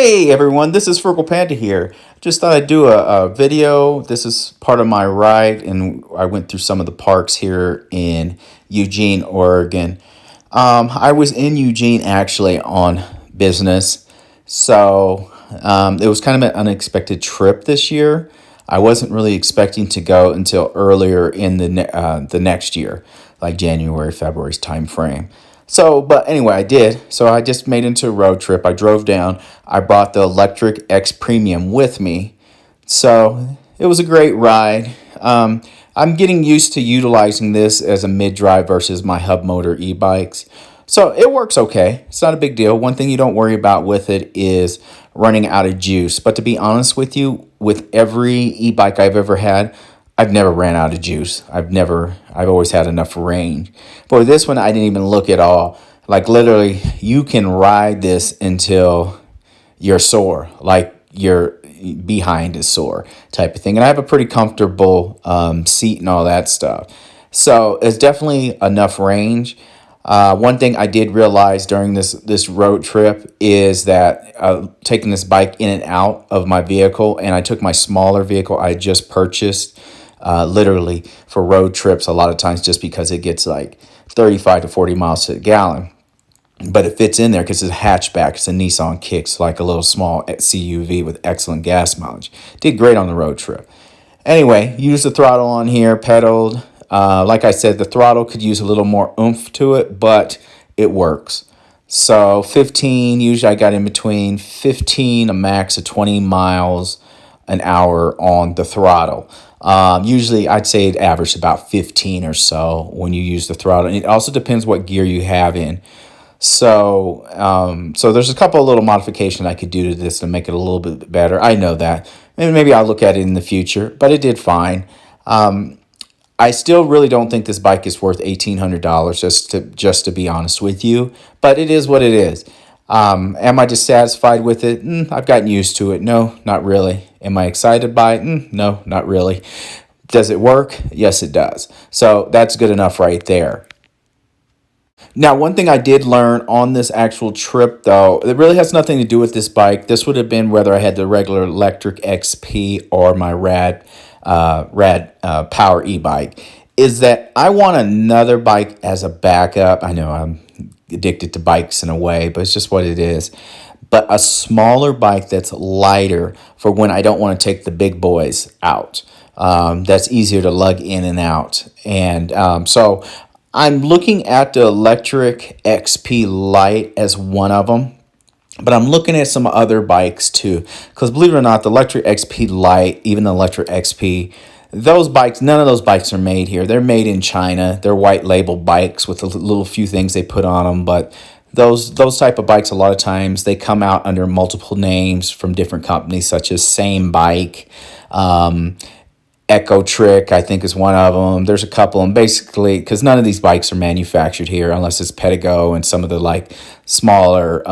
Hey everyone, this is Frugal Panda here. Just thought I'd do a video. This is part of my ride, and I went through some of the parks here in Eugene, Oregon. I was in Eugene actually on business, so it was kind of an unexpected trip this year. I wasn't really expecting to go until earlier in the next year, like January, February's time frame. So, but anyway, I did. So I just made it into a road trip. I drove down. I brought the Lectric XPremium with me. So it was a great ride. I'm getting used to utilizing this as a mid-drive versus my hub motor e-bikes. So it works okay. It's not a big deal. One thing you don't worry about with it is running out of juice. But to be honest with you, with every e-bike I've ever had, I've never ran out of juice. I've always had enough range. But with this one, I didn't even look at all. Like literally, you can ride this until you're sore, like your behind is sore type of thing. And I have a pretty comfortable seat and all that stuff. So it's definitely enough range. One thing I did realize during this road trip is that taking this bike in and out of my vehicle, and I took my smaller vehicle I just purchased literally for road trips a lot of times just because it gets like 35 to 40 miles to the gallon. But it fits in there because it's a hatchback. It's a Nissan Kicks, like a little small CUV with excellent gas mileage. Did great on the road trip. Anyway, use the throttle on here, pedaled. Like I said, the throttle could use a little more oomph to it, but it works. So 15, usually I got in between 15, a max of 20 miles an hour on the throttle. Usually I'd say it averaged about 15 or so when you use the throttle. And it also depends what gear you have in. So there's a couple of little modifications I could do to this to make it a little bit better. I know that. Maybe I'll look at it in the future, but it did fine. I still really don't think this bike is worth $1,800 just to be honest with you, but it is what it is. Am I dissatisfied with it? I've gotten used to it. No, not really. Am I excited by it? No, not really. Does it work? Yes, it does. So that's good enough right there. Now, one thing I did learn on this actual trip, though, it really has nothing to do with this bike. This would have been whether I had the regular Lectric XP or my Rad Power e-bike, is that I want another bike as a backup. I know I'm addicted to bikes in a way, but it's just what it is. But a smaller bike that's lighter for when I don't want to take the big boys out. That's easier to lug in and out. And so I'm looking at the Lectric XP Lite as one of them. But I'm looking at some other bikes too. Because believe it or not, the Lectric XP Lite, even the Lectric XP, those bikes, none of those bikes are made here. They're made in China. They're white label bikes with a little few things they put on them. But those type of bikes, a lot of times, they come out under multiple names from different companies, such as Same Bike, Echo Trick, I think is one of them. There's a couple, and basically, because none of these bikes are manufactured here, unless it's Pedigo and some of the like smaller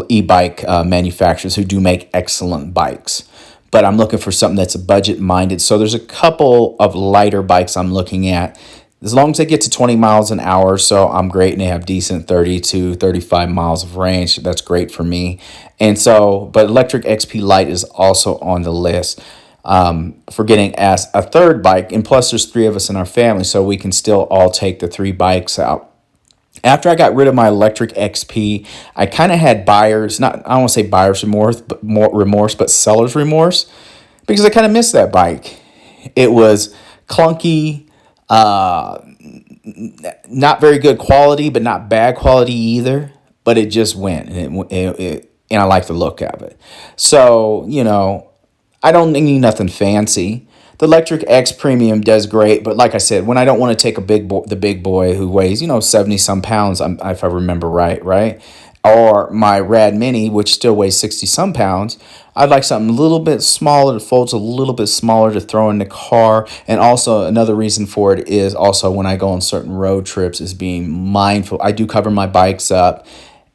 e-bike manufacturers who do make excellent bikes. But I'm looking for something that's budget minded. So there's a couple of lighter bikes I'm looking at. As long as they get to 20 miles an hour, so I'm great, and they have decent 30 to 35 miles of range. That's great for me. And so, but Lectric XP Lite is also on the list for getting as a third bike. And plus, there's 3 of us in our family, so we can still all take the 3 bikes out. After I got rid of my Lectric XP, I kind of had I don't want to say buyer's remorse, but seller's remorse, because I kind of missed that bike. It was clunky, not very good quality, but not bad quality either. But it just went, and I like the look of it. So, I don't need nothing fancy. The Lectric XPremium does great, but like I said, when I don't want to take the big boy who weighs 70 some pounds, if I remember right, or my Rad Mini, which still weighs 60 some pounds, I'd like something a little bit smaller that folds a little bit smaller to throw in the car. And also another reason for it is also when I go on certain road trips is being mindful. I do cover my bikes up,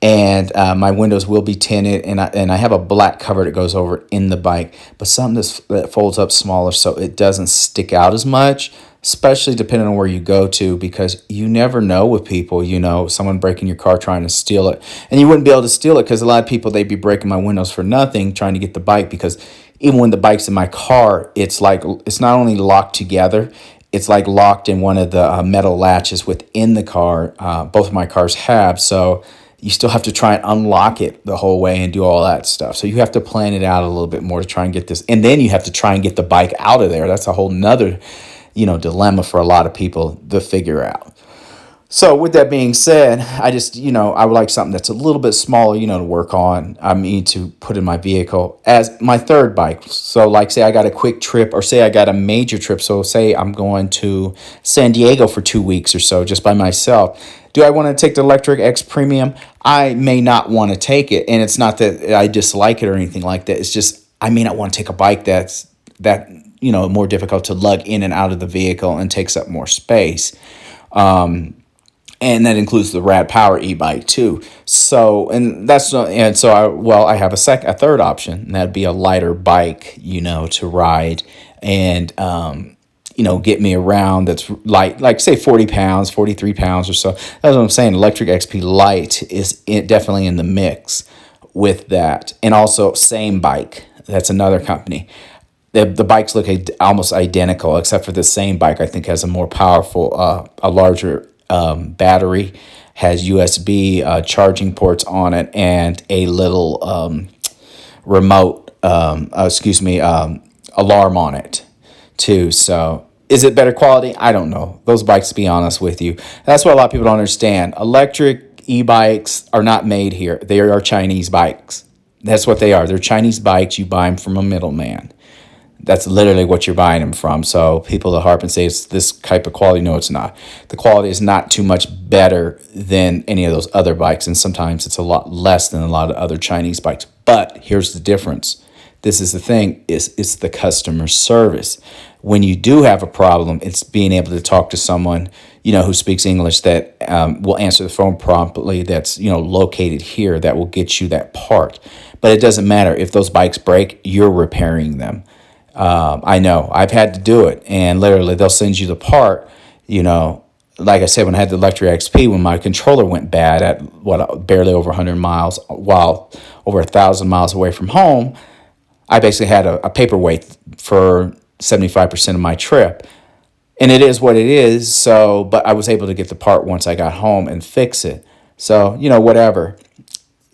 and my windows will be tinted, and I have a black cover that goes over in the bike, but something that folds up smaller so it doesn't stick out as much. especially depending on where you go to, because you never know with people, someone breaking your car trying to steal it. And you wouldn't be able to steal it because a lot of people, they'd be breaking my windows for nothing trying to get the bike, because even when the bike's in my car, it's not only locked together, it's like locked in one of the metal latches within the car. Both of my cars have, so you still have to try and unlock it the whole way and do all that stuff. So you have to plan it out a little bit more to try and get this. And then you have to try and get the bike out of there. That's a whole nother, dilemma for a lot of people to figure out. So with that being said, I just, I would like something that's a little bit smaller, to work on. I mean, to put in my vehicle as my third bike. So like, say I got a quick trip, or say I got a major trip. So say I'm going to San Diego for 2 weeks or so just by myself. Do I want to take the Lectric XPremium? I may not want to take it. And it's not that I dislike it or anything like that. It's just, I may not want to take a bike that's more difficult to lug in and out of the vehicle and takes up more space. And that includes the Rad Power e-bike too. So, I have a third option, and that'd be a lighter bike, to ride and, get me around. That's light, like say 40 pounds, 43 pounds or so. That's what I'm saying. Lectric XP Lite is definitely in the mix with that. And also Same Bike. That's another company. The bikes look almost identical, except for the Same Bike, I think, has a more powerful, a larger battery, has USB charging ports on it, and a little remote, alarm on it too. So is it better quality? I don't know. Those bikes, to be honest with you, that's what a lot of people don't understand. Electric e-bikes are not made here. They are Chinese bikes. That's what they are. They're Chinese bikes. You buy them from a middleman. That's literally what you're buying them from. So people that harp and say it's this type of quality, no, it's not. The quality is not too much better than any of those other bikes, and sometimes it's a lot less than a lot of other Chinese bikes. But here's the difference. This is the thing, it's the customer service. When you do have a problem, it's being able to talk to someone, who speaks English, that will answer the phone promptly, that's, located here, that will get you that part. But it doesn't matter. If those bikes break, you're repairing them. I know I've had to do it, and literally they'll send you the part, like I said, when I had the Lectric XP, when my controller went bad at barely over 100 miles, while over 1,000 miles away from home, I basically had a paperweight for 75% of my trip, and it is what it is. So, but I was able to get the part once I got home and fix it. So, whatever.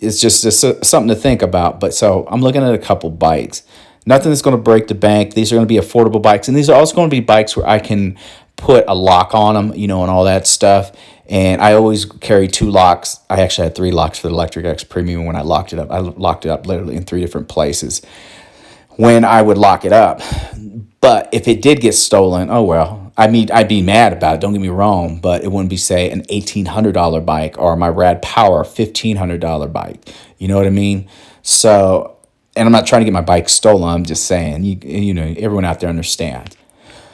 It's just something to think about. But so I'm looking at a couple bikes. Nothing that's going to break the bank. These are going to be affordable bikes. And these are also going to be bikes where I can put a lock on them, and all that stuff. And I always carry 2 locks. I actually had 3 locks for the Lectric XPremium when I locked it up. I locked it up literally in 3 different places when I would lock it up. But if it did get stolen, oh well. I mean, I'd be mad about it, don't get me wrong, but it wouldn't be, say, an $1,800 bike or my Rad Power $1,500 bike. You know what I mean? So... And I'm not trying to get my bike stolen. I'm just saying, everyone out there understands.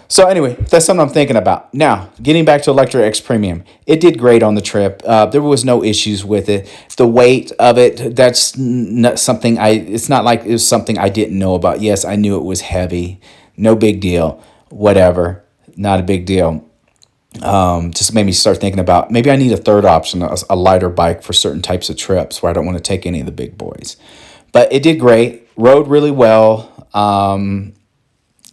So anyway, that's something I'm thinking about. Now, getting back to Lectric XPremium, it did great on the trip. There was no issues with it. The weight of it, that's not something it's not like it was something I didn't know about. Yes, I knew it was heavy. No big deal. Whatever. Not a big deal. Just made me start thinking about maybe I need a third option, a lighter bike for certain types of trips where I don't want to take any of the big boys. But it did great, rode really well,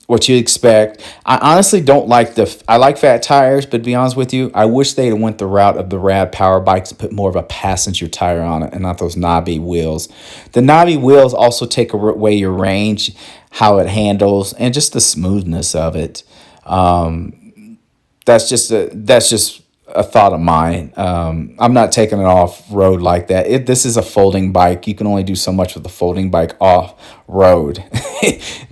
what you expect. I honestly don't like I like fat tires, but to be honest with you, I wish they had went the route of the Rad Power bikes and put more of a passenger tire on it and not those knobby wheels. The knobby wheels also take away your range, how it handles, and just the smoothness of it. That's just a thought of mine. I'm not taking it off road like that. This is a folding bike. You can only do so much with a folding bike off road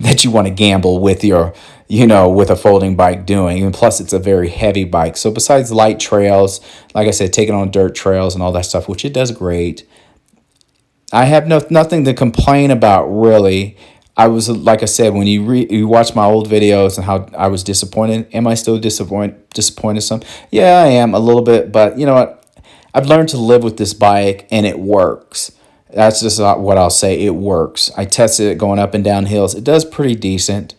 that you want to gamble with with a folding bike doing. And plus, it's a very heavy bike. So besides light trails, like I said, taking on dirt trails and all that stuff, which it does great, I have nothing to complain about really. I was, like I said, when you watch my old videos and how I was disappointed, am I still disappointed some? Yeah, I am a little bit, but you know what? I've learned to live with this bike, and it works. That's just what I'll say. It works. I tested it going up and down hills. It does pretty decent.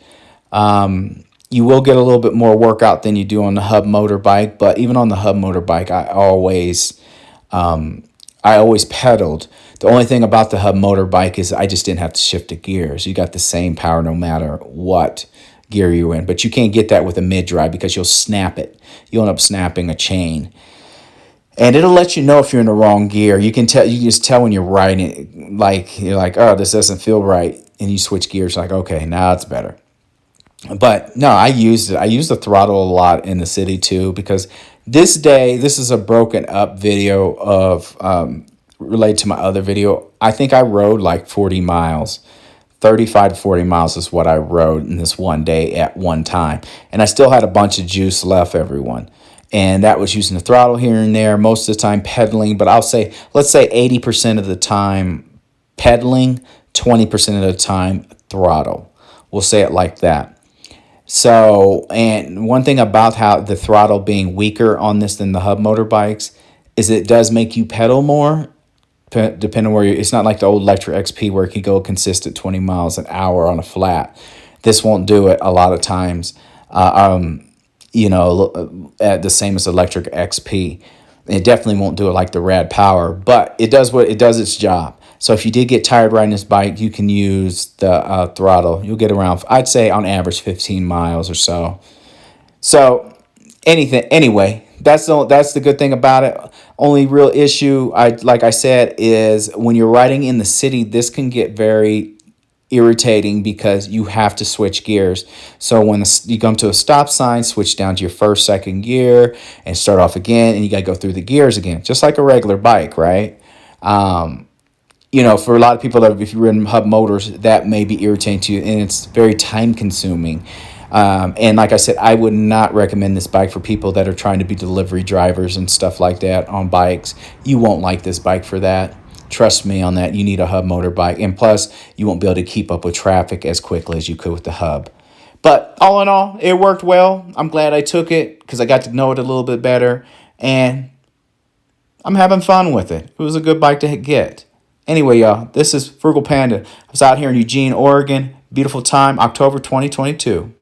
You will get a little bit more workout than you do on the hub motorbike, but even on the hub motorbike, I always pedaled. The only thing about the hub motorbike is I just didn't have to shift the gears. You got the same power no matter what gear you're in, but you can't get that with a mid-drive because you'll snap it. You'll end up snapping a chain. And it'll let you know if you're in the wrong gear. You can tell. You can just tell when you're riding it. Like you're like, oh, this doesn't feel right, and you switch gears. Like, okay, now it's better. But no, I used it. I used the throttle a lot in the city too because this is a broken up video of related to my other video. I think I rode like 40 miles. 35 to 40 miles is what I rode in this one day at one time. And I still had a bunch of juice left, everyone. And that was using the throttle here and there, most of the time pedaling. But let's say 80% of the time pedaling, 20% of the time throttle. We'll say it like that. So, and one thing about how the throttle being weaker on this than the hub motorbikes is it does make you pedal more, depending on where it's not like the old Lectric XP where it can go consistent 20 miles an hour on a flat. This won't do it a lot of times, at the same as Lectric XP. It definitely won't do it like the Rad Power, but it does its job. So if you did get tired riding this bike, you can use the throttle. You'll get around, I'd say on average, 15 miles or so. So anyway, that's the good thing about it. Only real issue, like I said, is when you're riding in the city, this can get very irritating because you have to switch gears. So when you come to a stop sign, switch down to your first, second gear and start off again, and you got to go through the gears again, just like a regular bike, right? For a lot of people that if you're in hub motors, that may be irritating to you, and it's very time consuming. And like I said, I would not recommend this bike for people that are trying to be delivery drivers and stuff like that on bikes. You won't like this bike for that. Trust me on that. You need a hub motorbike. And plus, you won't be able to keep up with traffic as quickly as you could with the hub. But all in all, it worked well. I'm glad I took it because I got to know it a little bit better. And I'm having fun with it. It was a good bike to get. Anyway, y'all, this is Frugal Panda. I was out here in Eugene, Oregon. Beautiful time, October 2022.